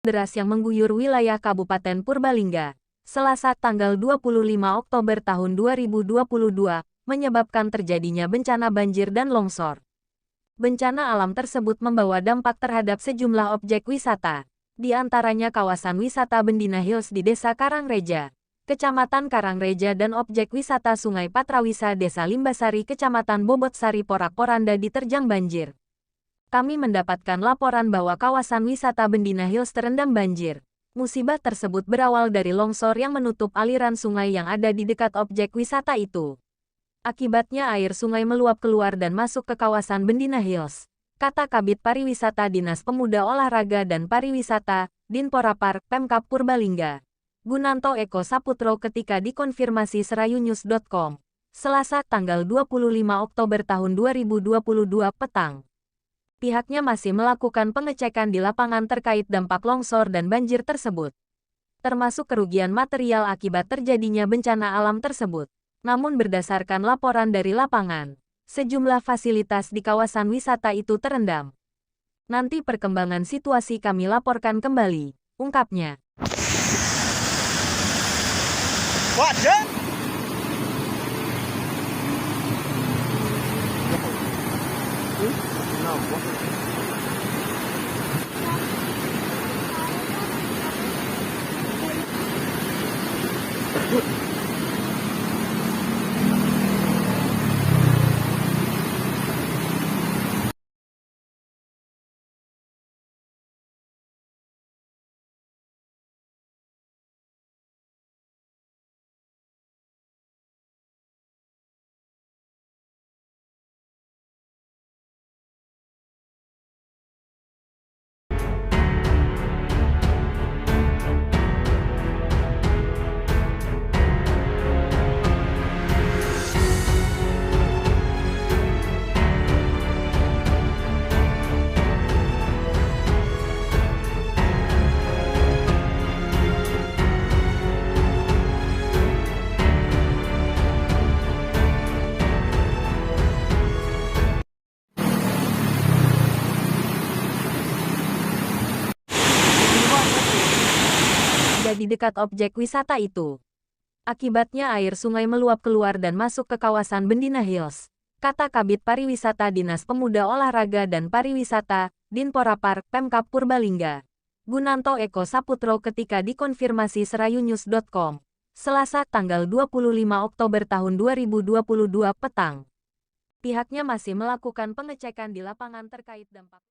Deras yang mengguyur wilayah Kabupaten Purbalingga, Selasa tanggal 25 Oktober tahun 2022, menyebabkan terjadinya bencana banjir dan longsor. Bencana alam tersebut membawa dampak terhadap sejumlah objek wisata, di antaranya kawasan wisata Bendina Hills di Desa Karangreja, Kecamatan Karangreja dan objek wisata Sungai Patrawisa Desa Limbasari Kecamatan Bobotsari Porak-Poranda diterjang banjir. Kami mendapatkan laporan bahwa kawasan wisata Bendina Hills terendam banjir. Musibah tersebut berawal dari longsor yang menutup aliran sungai yang ada di dekat objek wisata itu. Akibatnya air sungai meluap keluar dan masuk ke kawasan Bendina Hills, kata Kabid Pariwisata Dinas Pemuda Olahraga dan Pariwisata, Dinpora Park, Pemkab Purbalingga, Gunanto Eko Saputro ketika dikonfirmasi serayunews.com, Selasa tanggal 25 Oktober tahun 2022 petang. Pihaknya masih melakukan pengecekan di lapangan terkait dampak longsor dan banjir tersebut, termasuk kerugian material akibat terjadinya bencana alam tersebut. Namun berdasarkan laporan dari lapangan, sejumlah fasilitas di kawasan wisata itu terendam. Nanti perkembangan situasi kami laporkan kembali, ungkapnya. Wajar. Di dekat objek wisata itu. Akibatnya air sungai meluap keluar dan masuk ke kawasan Bendina Hills, kata Kabid Pariwisata Dinas Pemuda Olahraga dan Pariwisata, Dinpora Park, Pemkab Purbalingga, Gunanto Eko Saputro ketika dikonfirmasi serayunews.com, Selasa tanggal 25 Oktober tahun 2022 petang. Pihaknya masih melakukan pengecekan di lapangan terkait dampak